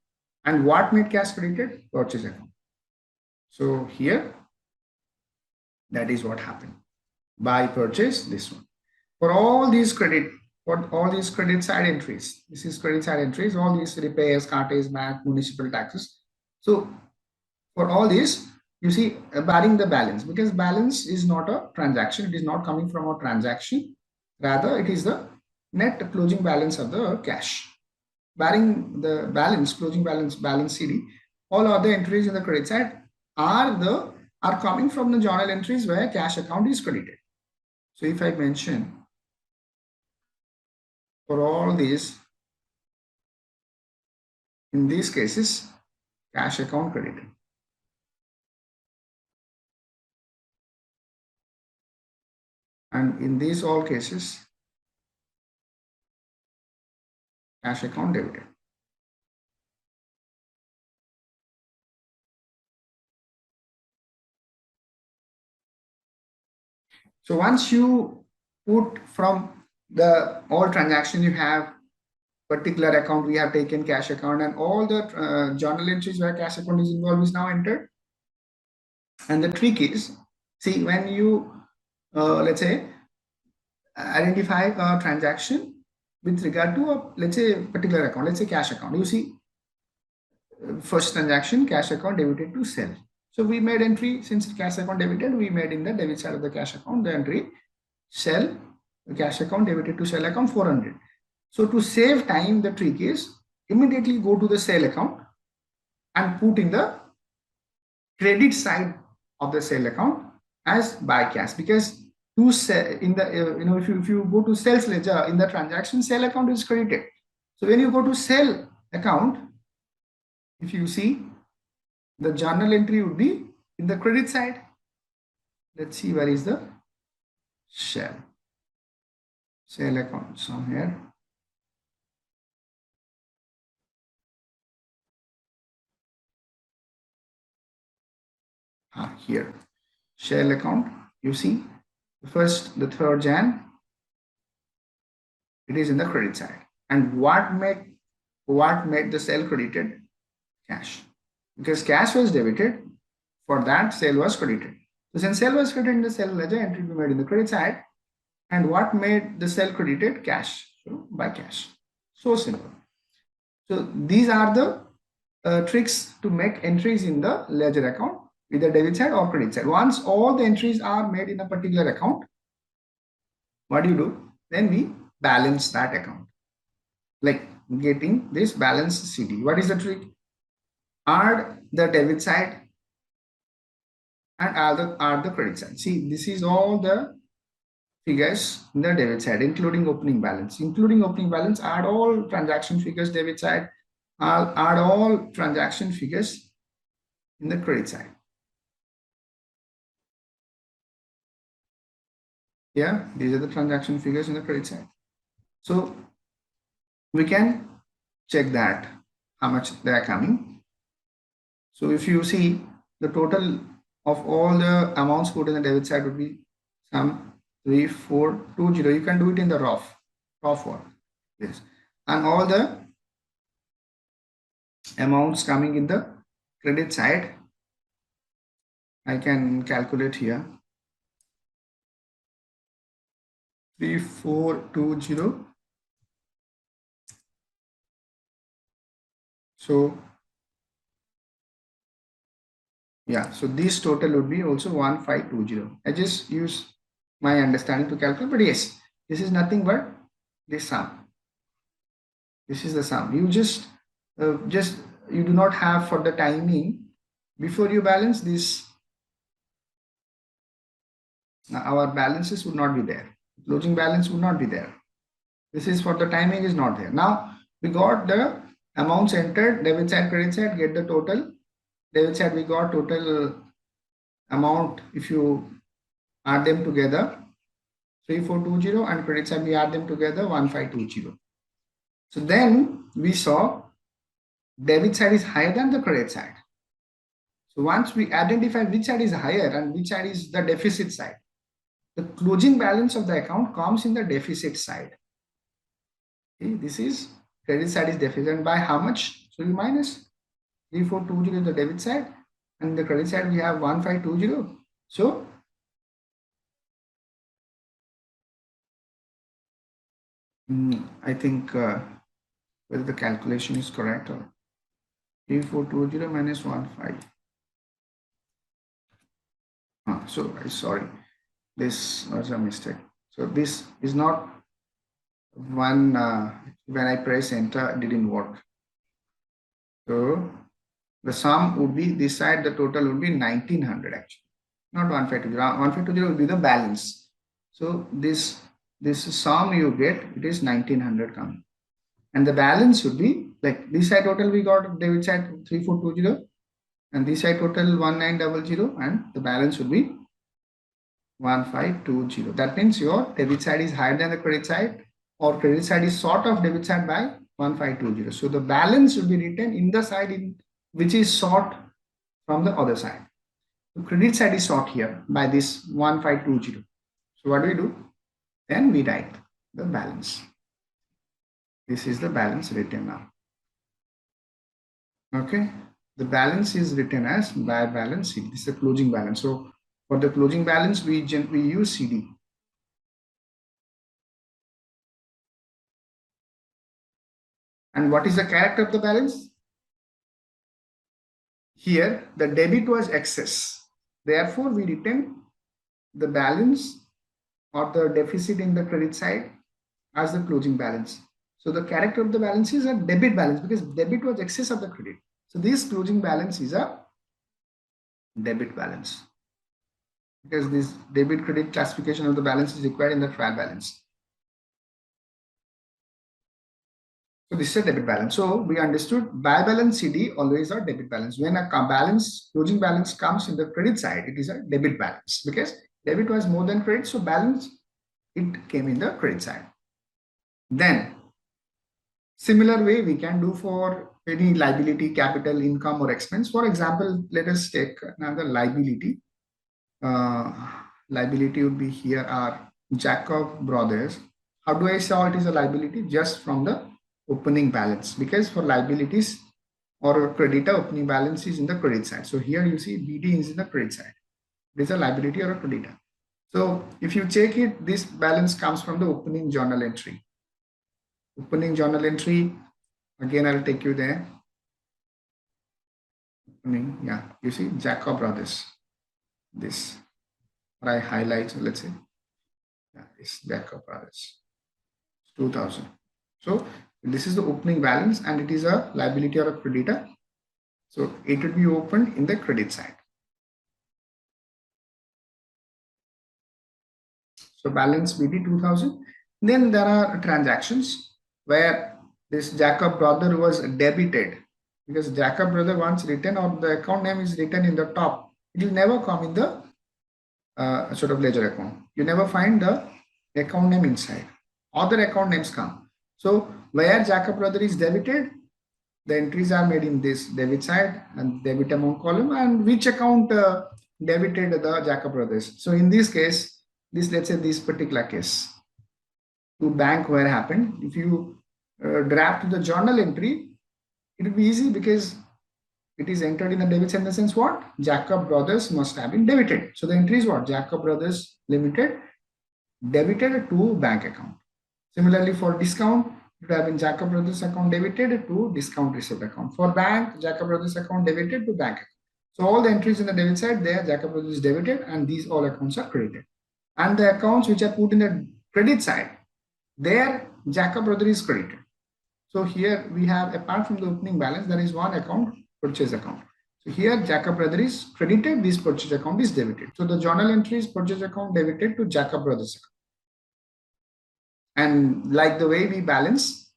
[SPEAKER 1] And what made cash credited? Purchase account. So here, that is what happened. Buy, purchase, this one. For all these credit side entries, this is credit side entries, all these repairs, cartage, MAT, municipal taxes. So for all this, you see, barring the balance, because balance is not a transaction, it is not coming from a transaction, rather it is the net closing balance of the cash. Barring the balance, closing balance CD, all other entries in the credit side are coming from the journal entries where cash account is credited. So if I mention for all these, in these cases, cash account credited. And in these all cases, cash account debited. So once you put from the all transactions you have, particular account we have taken cash account, and all the journal entries where cash account is involved is now entered. And the trick is, see, when you let's say identify a transaction with regard to a, let's say, particular account, let's say cash account, you see first transaction, cash account debited to sell. So we made entry, since cash account debited, we made in the debit side of the cash account the entry sell, the cash account debited to sell account 400. So to save time, the trick is immediately go to the sale account and put in the credit side of the sale account as buy cash, because to sell in the if you go to sales ledger in the transaction, sale account is credited. So when you go to sell account, if you see, the journal entry would be in the credit side. Let's see, where is the sale account somewhere. Here, shell account, you see, the 3rd Jan, it is in the credit side. And what made the sale credited? Cash. Because cash was debited, for that sale was credited. So since sale was credited in the sale ledger, entry will be made in the credit side. And what made the sale credited? Cash. So buy cash. So simple. So these are the tricks to make entries in the ledger account, either debit side or credit side. Once all the entries are made in a particular account, what do? Then we balance that account, like getting this balance CD. What is the trick? Add the debit side and add the credit side. See, this is all the figures in the debit side, including opening balance. Including opening balance, add all transaction figures debit side. I'll add all transaction figures in the credit side. Yeah, these are the transaction figures in the credit side. So we can check that how much they are coming. So if you see, the total of all the amounts put in the debit side would be some 3420. You can do it in the raw form. Yes. And all the amounts coming in the credit side, I can calculate here. 3420. So yeah, so this total would be also 1520. I just use my understanding to calculate, but yes, this is nothing but this sum. This is the sum. You just you do not have for the timing before you balance this, our balances would not be there. Closing balance would not be there. This is for the timing is not there. Now we got the amounts entered, debit side, credit side, get the total. Debit side we got total amount if you add them together 3420, and credit side we add them together 1520. So then we saw debit side is higher than the credit side. So once we identify which side is higher and which side is the deficit side, the closing balance of the account comes in the deficit side. Okay, this is credit side is deficit by how much? So you minus 3420 is the debit side, and the credit side we have 1520. So I think whether the calculation is correct or 3420 minus 15. So sorry, this was a mistake. So this is not one, when I press enter it didn't work. So the sum would be this side, the total would be 1900 actually, not 1520. 1520 will be the balance. So this sum you get, it is 1900 coming, and the balance would be like this side total we got debit side 3420, and this side total 1900, and the balance would be 1520. That means your debit side is higher than the credit side, or credit side is short of debit side by 1520. So the balance will be written in the side in which is short from the other side. The credit side is short here by this 1520. So what do we do? Then we write the balance. This is the balance written now. Okay, the balance is written as by balance CD. This is the closing balance. So for the closing balance, we use CD. And what is the character of the balance? Here, the debit was excess. Therefore, we return the balance or the deficit in the credit side as the closing balance. So the character of the balance is a debit balance because debit was excess of the credit. So this closing balance is a debit balance, because this debit credit classification of the balance is required in the trial balance. So this is a debit balance. So we understood by balance CD always a debit balance. When a balance, closing balance comes in the credit side, it is a debit balance because debit was more than credit. So balance, it came in the credit side. Then similar way we can do for any liability, capital, income or expense. For example, let us take another liability. Liability would be here are Jacob Brothers. How do I saw it is a liability? Just from the opening balance, because for liabilities or a creditor, opening balance is in the credit side. So here you see BD is in the credit side. It is a liability or a creditor. So if you check it, this balance comes from the opening journal entry. Opening journal entry, again I'll take you there. Opening, yeah, you see Jacob Brothers. This, or I highlight, so let's say, yeah, it's Jacob Brothers, 2000. So this is the opening balance and it is a liability or a creditor. So it will be opened in the credit side. So balance BD 2000. Then there are transactions where this Jacob brother was debited, because Jacob brother once written or the account name is written in the top, it will never come in the sort of ledger account. You never find the account name inside. Other account names come. So where Jacob brother is debited, the entries are made in this debit side and debit amount column, and which account debited the Jacob brothers. So in this case, this, let's say this particular case, to bank where happened, if you draft the journal entry, it will be easy because it is entered in the debit in the sense what? Jacob brothers must have been debited. So the entry is what? Jacob brothers limited debited to bank account. Similarly for discount, it would have been Jacob brothers account debited to discount receipt account. For bank, Jacob brothers account debited to bank account. So all the entries in the debit side there, Jacob brothers debited, and these all accounts are credited. And the accounts which are put in the credit side, there Jacob brother is credited. So here we have, apart from the opening balance, there is one account, purchase account. So here Jacob brother is credited, this purchase account is debited. So the journal entry is purchase account debited to Jacob brothers account. And like the way we balance,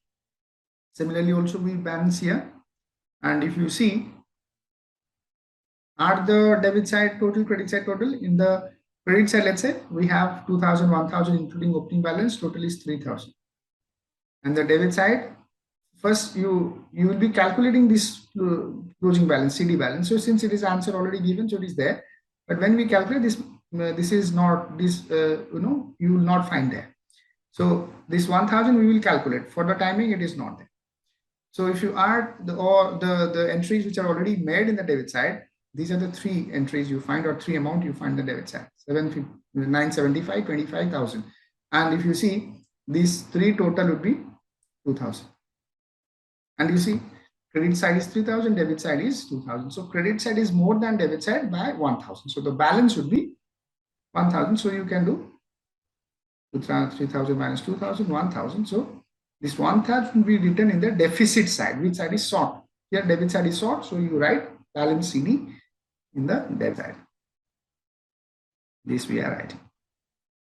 [SPEAKER 1] similarly also we balance here. And if you see, are the debit side total, credit side total? In the credit side, let's say we have 2000, 1000 including opening balance, total is 3000. And the debit side, first you will be calculating this closing balance, CD balance. So since it is answer already given, so it is there. But when we calculate this, this is not this, you will not find there. So this 1000 we will calculate. For the timing, it is not there. So if you add the entries which are already made in the debit side, these are the three entries you find, or three amount you find the debit side: 975, 25,000. And if you see, these three total would be 2000. And you see, credit side is 3000, debit side is 2000. So credit side is more than debit side by 1000. So the balance would be 1000. So you can do 3000 minus 2000, 1000. So this 1000 will be written in the deficit side. Which side is short? Here debit side is short. So you write balance CD in the debit side. This we are writing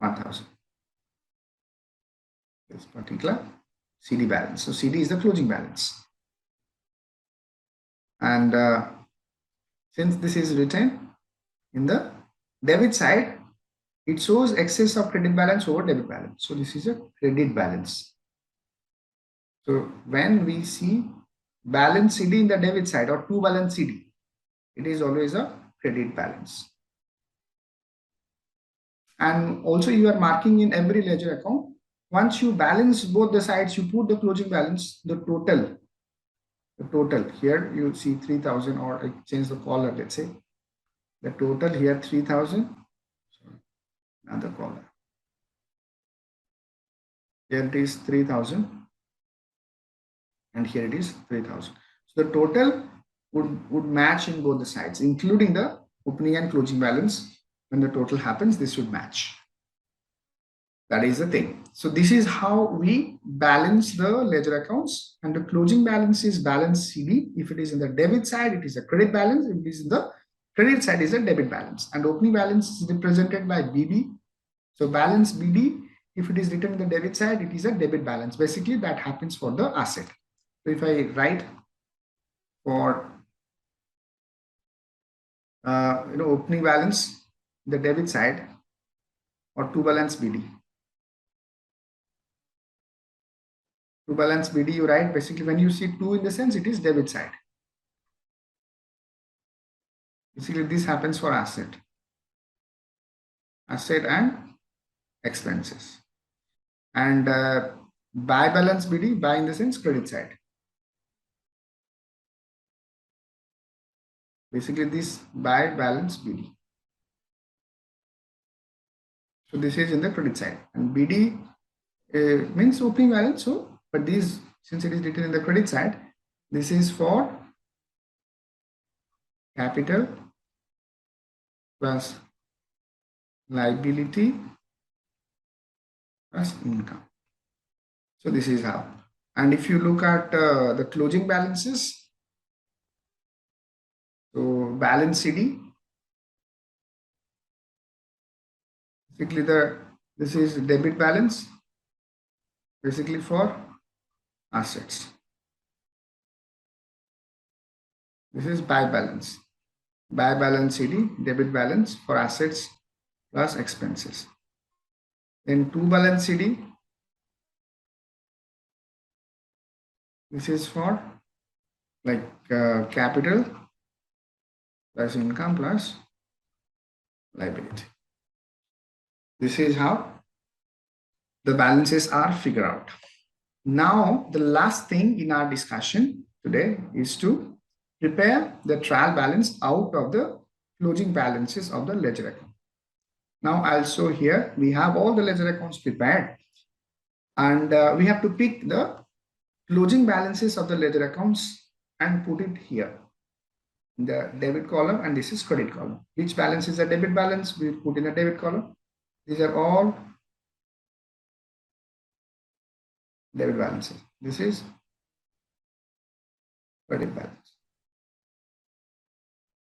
[SPEAKER 1] 1000. This particular CD balance. So CD is the closing balance. And since this is written in the debit side, it shows excess of credit balance over debit balance. So this is a credit balance. So when we see balance CD in the debit side or to balance CD, it is always a credit balance. And also you are marking in every ledger account. Once you balance both the sides, you put the closing balance, the total here you see 3000, or I change the color, let's say the total here 3000. Another color, here it is 3000 and here it is 3000. So the total would match in both the sides, including the opening and closing balance. When the total happens, this should match. That is the thing. So this is how we balance the ledger accounts, and the closing balance is balance CD. If it is in the debit side, it is a credit balance. If it is in the credit side, it is a debit balance. And opening balance is represented by BB. So balance BD, if it is written in the debit side, it is a debit balance. Basically, that happens for the asset. So if I write for opening balance, the debit side, or to balance BD. To balance BD, you write basically when you see 2 in the sense, it is debit side. Basically, this happens for asset and expenses. And buy balance BD, buy in the sense credit side. Basically, this buy balance BD. So this is in the credit side, and BD means opening balance. So, but these, since it is written in the credit side, this is for capital plus liability plus income. So this is how. And if you look at the closing balances, so balance CD, basically this is debit balance, basically for assets. This is buy balance CD, debit balance for assets plus expenses. Then to balance CD, this is for like capital plus income plus liability. This is how the balances are figured out. Now, the last thing in our discussion today is to prepare the trial balance out of the closing balances of the ledger account. Now, also here we have all the ledger accounts prepared, and we have to pick the closing balances of the ledger accounts and put it here in the debit column, and this is credit column. Which balance is a debit balance? We put in the debit column. These are all debit balances. This is credit balance.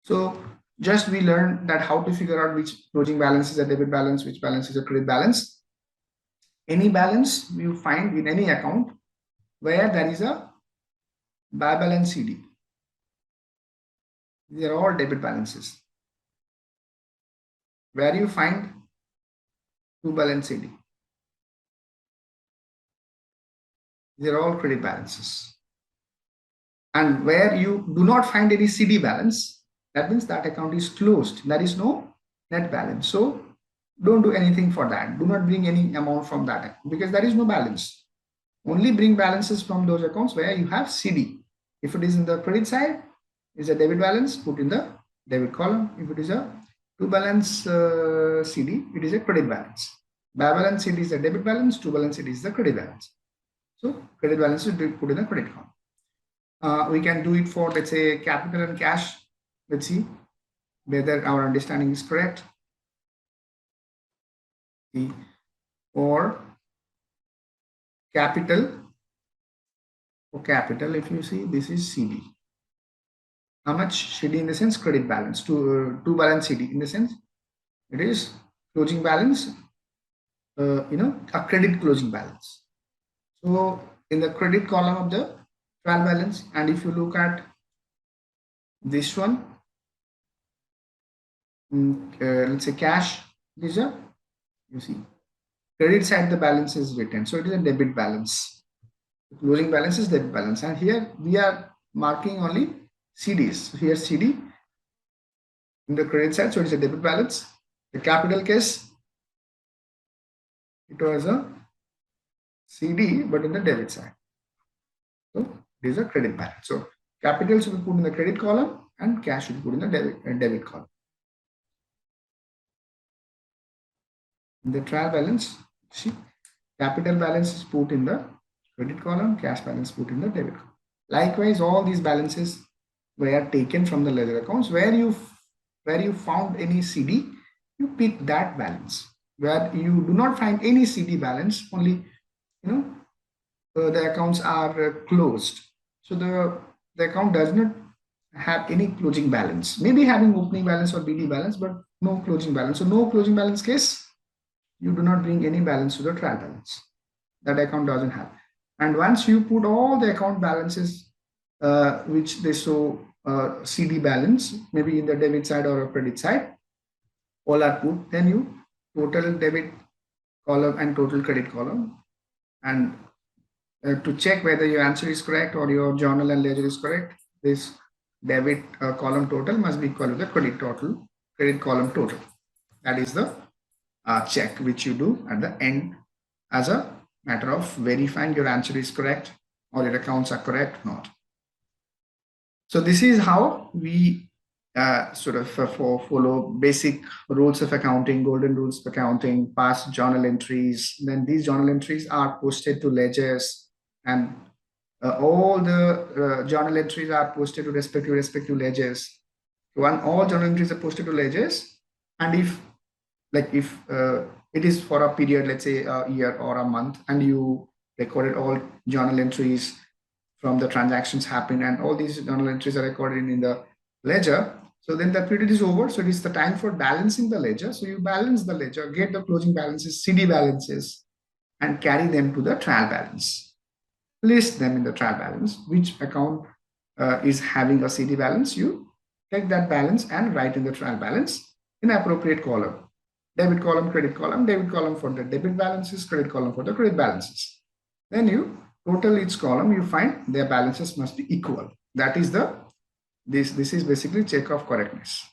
[SPEAKER 1] So just we learned that how to figure out which closing balance is a debit balance, which balance is a credit balance. Any balance you find in any account where there is a buy balance CD. These are all debit balances. Where you find to balance CD. These are all credit balances. And where you do not find any CD balance, that means that account is closed. There is no net balance. So don't do anything for that. Do not bring any amount from that account because there is no balance. Only bring balances from those accounts where you have CD. If it is in the credit side, is a debit balance, put in the debit column. If it is a to balance CD, it is a credit balance. Buy balance CD is a debit balance, to balance CD is the credit balance. So credit balance is put in the credit column. We can do it for, let's say, capital and cash. Let's see whether our understanding is correct. For capital, if you see, this is CD. How much CD in the sense credit balance to balance CD in the sense it is closing balance, a credit closing balance. So in the credit column of the trial balance, and if you look at this one, let's say cash, these are, you see, credit side the balance is written, so it is a debit balance. The closing balance is debit balance, and here we are marking only CDs. So here CD in the credit side, so it is a debit balance. The capital case, it was a CD, but in the debit side. So it is a credit balance. So capital should be put in the credit column and cash should be put in the debit column. In the trial balance, see, capital balance is put in the credit column, cash balance put in the debit column. Likewise, all these balances were taken from the ledger accounts. Where you found any CD, you pick that balance. Where you do not find any CD balance, only the accounts are closed. So the account does not have any closing balance. Maybe having opening balance or BD balance, but no closing balance. So no closing balance case, you do not bring any balance to the trial balance. That account doesn't have. And once you put all the account balances which they show CD balance, maybe in the debit side or a credit side, all are put, then you total debit column and total credit column. And to check whether your answer is correct or your journal and ledger is correct, this debit column total must be equal to the credit column total. That is the check which you do at the end as a matter of verifying your answer is correct or your accounts are correct or not. So this is how we follow basic rules of accounting, golden rules of accounting, past journal entries. Then these journal entries are posted to ledgers, and all the journal entries are posted to respective ledgers. All journal entries are posted to ledgers, and if it is for a period, let's say a year or a month, and you recorded all journal entries from the transactions happened, and all these journal entries are recorded in the ledger. So then that period is over. So it is the time for balancing the ledger. So you balance the ledger, get the closing balances, CD balances, and carry them to the trial balance. List them in the trial balance. Which account is having a CD balance? You take that balance and write in the trial balance in appropriate column. Debit column, credit column, debit column for the debit balances, credit column for the credit balances. Then you total each column, you find their balances must be equal. That is this is basically check of correctness.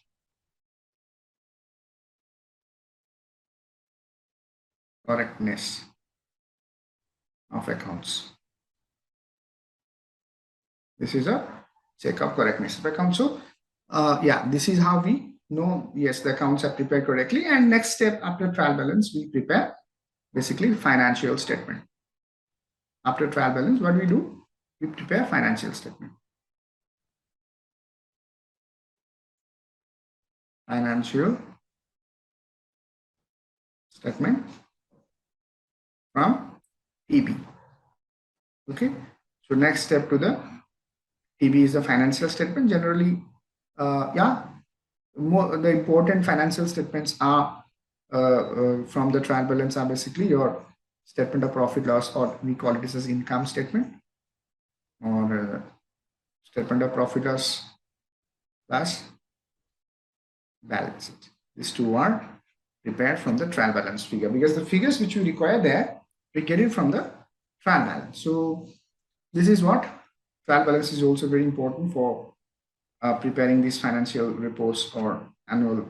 [SPEAKER 1] Correctness of accounts. This is a check of correctness of accounts. So this is how we know, yes, the accounts are prepared correctly. And next step after trial balance, we prepare basically financial statement. After trial balance, what we do? We prepare financial statement. Financial statement from EB. Okay. So next step to the TB is the financial statement. Generally, yeah, the important financial statements are from the trial balance are basically your statement of profit loss, or we call it as income statement, or statement of profit loss plus balance sheet. These two are prepared from the trial balance figure, because the figures which we require there, we get it from the trial balance. So this is what trial balance is also very important for preparing these financial reports or annual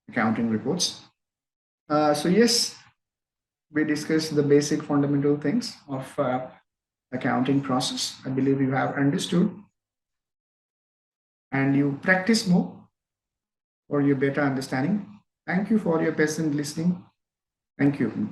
[SPEAKER 1] accounting reports. So yes, we discussed the basic fundamental things of accounting process. I believe you have understood, and you practice more for your better understanding. Thank you for your patient listening. Thank you.